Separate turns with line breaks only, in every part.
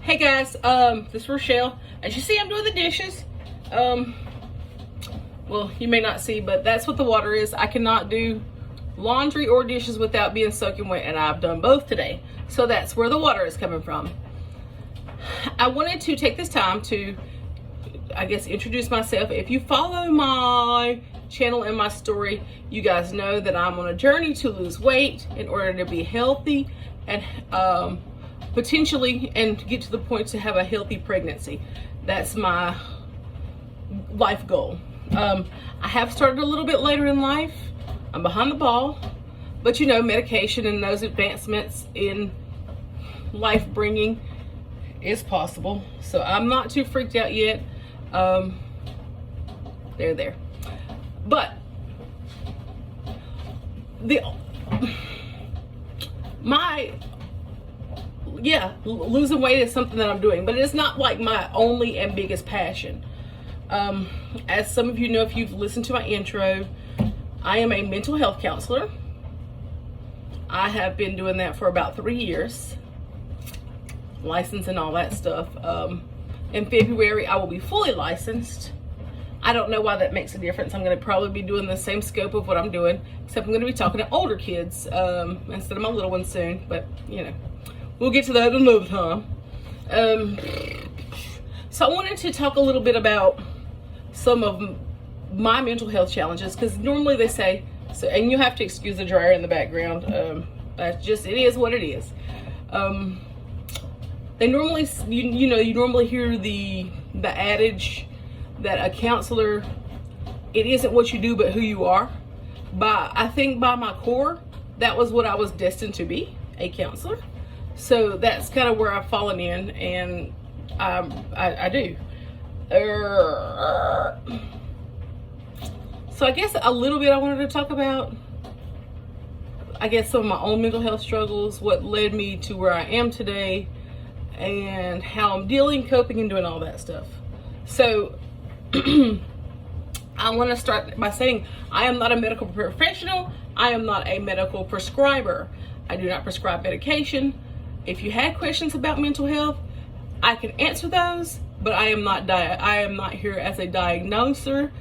Hey guys, this is Rochelle. As you see, I'm doing the dishes. Well, you may not see, but that's what the water is. I cannot do laundry or dishes without being soaking wet, and I've done both today. So that's where the water is coming from. I wanted to take this time to, I guess, introduce myself. If you follow my channel and my story, you guys know that I'm on a journey to lose weight in order to be healthy and potentially and get to the point to have a healthy pregnancy. That's my life goal. I have started a little bit later in life. I'm behind the ball, but you know, medication and those advancements in life bringing is possible. So I'm not too freaked out yet. They're there. But losing weight is something that I'm doing, but it's not like my only and biggest passion. As some of you know, if you've listened to my intro, I am a mental health counselor. I have been doing that for about 3 years, licensed and all that stuff. In February, I will be fully licensed. I don't know why that makes a difference. I'm going to probably be doing the same scope of what I'm doing, except I'm going to be talking to older kids instead of my little ones soon. But, you know, we'll get to that another time. So I wanted to talk a little bit about some of my mental health challenges, because normally they say, so, and you have to excuse the dryer in the background. That's just, it is what it is. They normally, you normally hear the adage that a counselor, it isn't what you do, but who you are. I think by my core, that was what I was destined to be, a counselor. So that's kind of where I've fallen in, and I do. So I guess a little bit I wanted to talk about, I guess, some of my own mental health struggles, what led me to where I am today, and how I'm dealing, coping, and doing all that stuff. So I want to start by saying I am not a medical professional. I am not a medical prescriber. I do not prescribe medication. If you had questions about mental health, I can answer those, but I am not here as a diagnoser.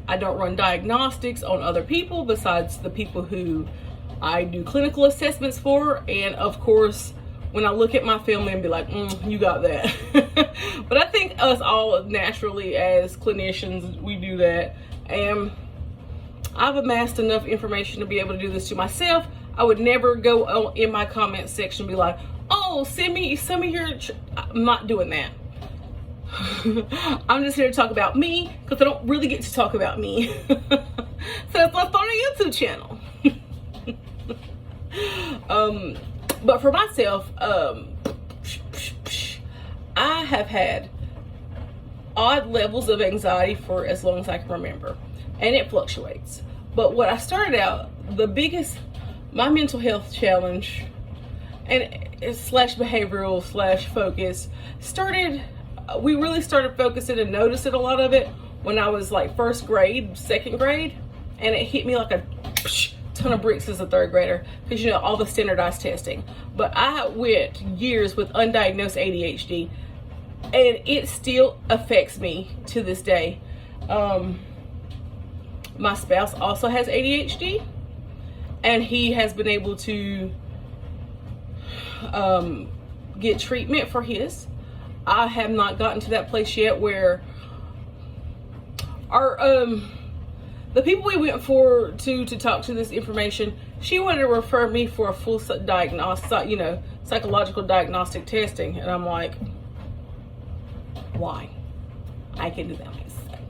I don't run diagnostics on other people besides the people who I do clinical assessments for. And of course, when I look at my family and be like, you got that. But I think us all naturally as clinicians, we do that. And I've amassed enough information to be able to do this to myself. I would never go in my comment section and be like, oh, send me some of your, I'm not doing that. I'm just here to talk about me, because I don't really get to talk about me. So that's why I started a YouTube channel. But for myself, I have had odd levels of anxiety for as long as I can remember, and it fluctuates. But what I started out, my mental health challenge and slash behavioral slash focus we really started focusing and noticing a lot of it when I was like first grade, second grade, and it hit me like a ton of bricks as a third grader, because you know, all the standardized testing. But I went years with undiagnosed ADHD, and it still affects me to this day. My spouse also has ADHD, and he has been able to get treatment for his. I have not gotten to that place yet where our the people we went for to talk to this information, she wanted to refer me for a full diagnostic, psychological diagnostic testing, and I'm like, why? I can do that myself.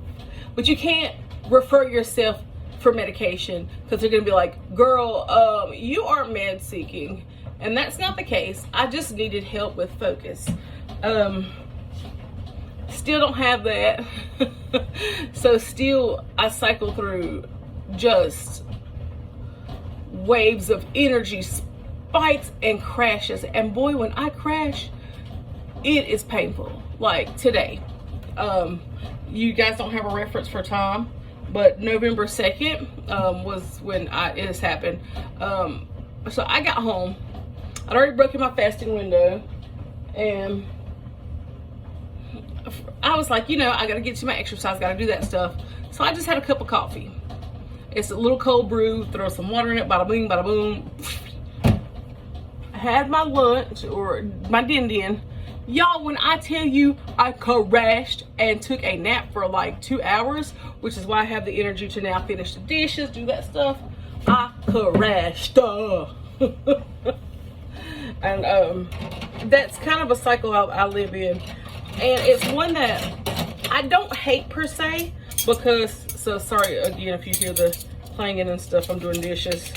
But you can't refer yourself for medication, because they're gonna be like, girl, you are med seeking. And that's not the case. I just needed help with focus. Still don't have that. So still I cycle through just waves of energy, spikes and crashes. And boy, when I crash, it is painful. Like today, you guys don't have a reference for time, but November 2nd was when it has happened. So I got home. I'd already broken my fasting window, and I was like, you know, I gotta get to my exercise, gotta do that stuff. So I just had a cup of coffee. It's a little cold brew, throw some water in it, bada bing, bada boom. I had my lunch, or my din. Y'all, when I tell you I crashed and took a nap for like 2 hours, which is why I have the energy to now finish the dishes, do that stuff. I crashed. And that's kind of a cycle I live in. And it's one that I don't hate per se, because, so sorry again if you hear the clanging and stuff, I'm doing dishes.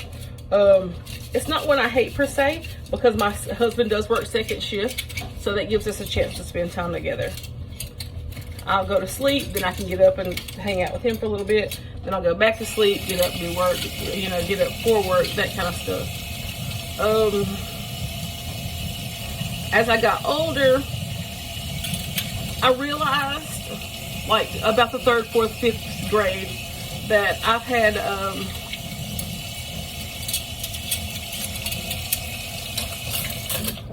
It's not one I hate per se, because my husband does work second shift, so that gives us a chance to spend time together. I'll go to sleep, then I can get up and hang out with him for a little bit, then I'll go back to sleep, get up, do work, you know, get up for work, that kind of stuff. As I got older, I realized, like about the 3rd, 4th, 5th grade, that I've had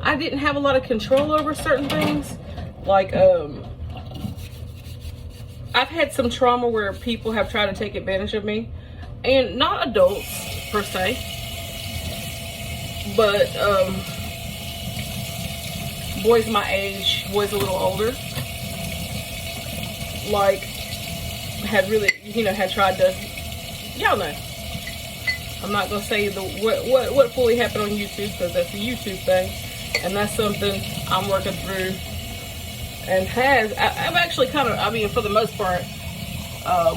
I didn't have a lot of control over certain things. Like I've had some trauma where people have tried to take advantage of me, and not adults per se, but boys my age, boys a little older, like had really, you know, had tried to, y'all know. I'm not gonna say the what fully happened on YouTube, because that's a YouTube thing, and that's something I'm working through. And I've actually kind of, I mean, for the most part,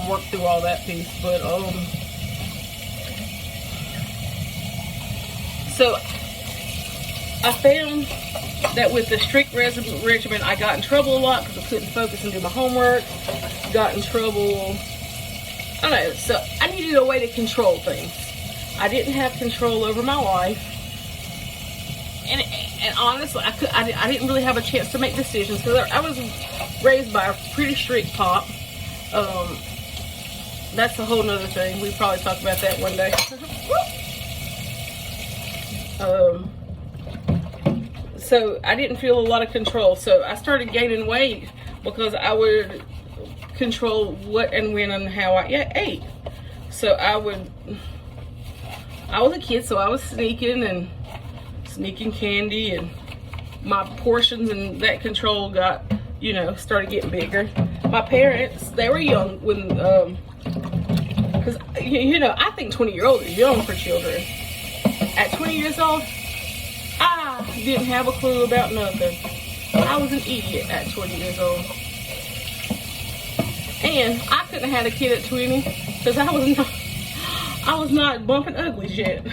worked through all that piece. But so I found that with the strict regimen, I got in trouble a lot because I couldn't focus and do my homework. Got in trouble, I don't know. So I needed a way to control things. I didn't have control over my life, and honestly, I didn't really have a chance to make decisions, because I was raised by a pretty strict pop. That's a whole nother thing. We probably talk about that one day. So I didn't feel a lot of control. So I started gaining weight because I would control what and when and how I ate. So I was a kid, so I was sneaking candy, and my portions and that control got, you know, started getting bigger. My parents, they were young when, because, you know, I think 20-year-old is young for children. At 20 years old, I didn't have a clue about nothing. I was an idiot at 20 years old. And I couldn't have had a kid at 20, because I was not bumping uglies yet.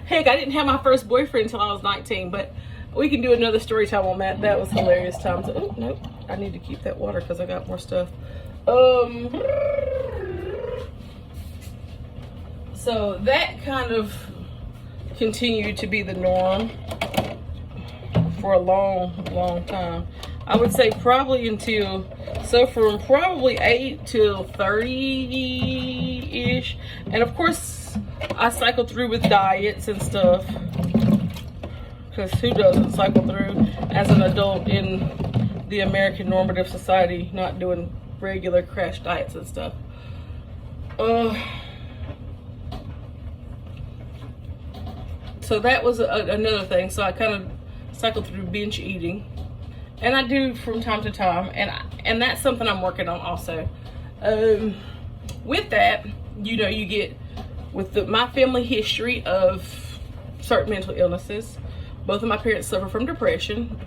Heck, I didn't have my first boyfriend until I was 19, but we can do another story time on that. That was hilarious times. Oh, nope. I need to keep that water because I got more stuff. So that kind of continued to be the norm for a long time. I would say probably until, so from probably 8 till 30-ish. And of course, I cycled through with diets and stuff, because who doesn't cycle through as an adult in the American normative society, not doing regular crash diets and stuff. So that was another thing. So I kind of cycled through binge eating, and I do from time to time, and that's something I'm working on also. With that, you know, you get with my family history of certain mental illnesses. Both of my parents suffer from depression.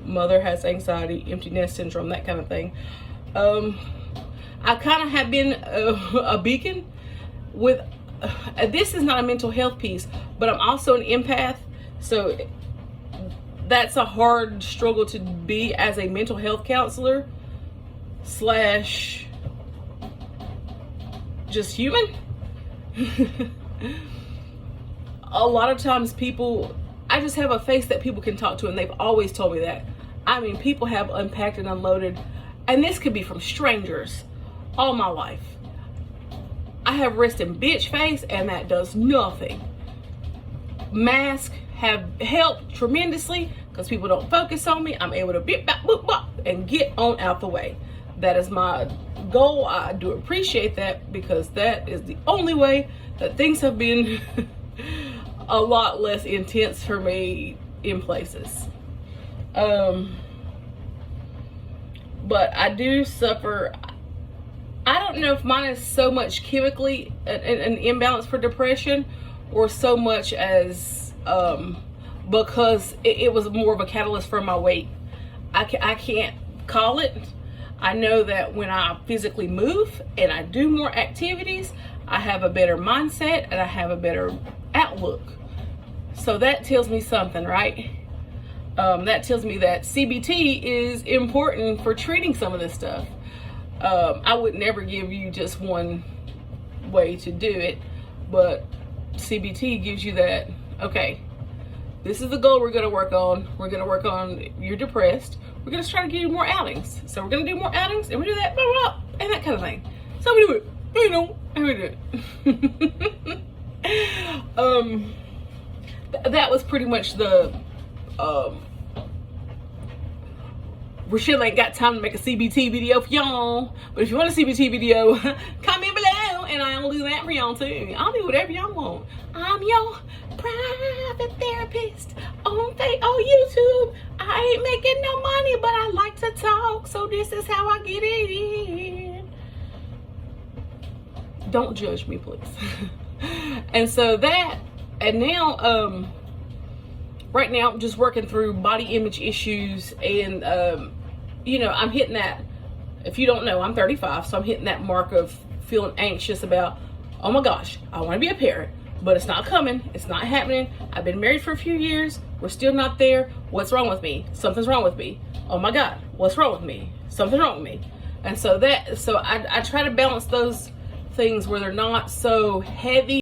Mother has anxiety, empty nest syndrome, that kind of thing. I kind of have been a beacon with, this is not a mental health piece, but I'm also an empath. So that's a hard struggle to be as a mental health counselor / just human. A lot of times people, I just have a face that people can talk to, and they've always told me that. I mean, people have unpacked and unloaded, and this could be from strangers, all my life. I have resting bitch face, and that does nothing. masks have helped tremendously because people don't focus on me. I'm able to beep, bop, boop, bop, and get on out the way. That is my goal. I do appreciate that because that is the only way that things have been a lot less intense for me in places. But I do suffer. I don't know if mine is so much chemically an imbalance for depression, or so much as because it was more of a catalyst for my weight. I can't call it. I know that when I physically move and I do more activities, I have a better mindset and I have a better outlook. So that tells me something, right? That tells me that CBT is important for treating some of this stuff. I would never give you just one way to do it, but CBT gives you that, okay, this is the goal we're going to work on. We're going to work on, you're depressed. We're going to try to give you more outings. So we're going to do more outings, and we do that, blah, blah, blah, and that kind of thing. So we do it, you know, and we do it. That was pretty much the, Rochelle ain't got time to make a CBT video for y'all, but if you want a CBT video, comment below, and I'll do that for y'all too. I'll do whatever y'all want. I'm your private therapist on YouTube. I ain't making no money, but I like to talk, so this is how I get it in. Don't judge me, please. And so that, and now, right now I'm just working through body image issues, and you know, I'm hitting that, if you don't know, I'm 35, so I'm hitting that mark of feeling anxious about, oh my gosh, I want to be a parent, but it's not coming, it's not happening. I've been married for a few years, we're still not there. What's wrong with me? Something's wrong with me. Oh my God, what's wrong with me? Something's wrong with me. And so I try to balance those things where they're not so heavy.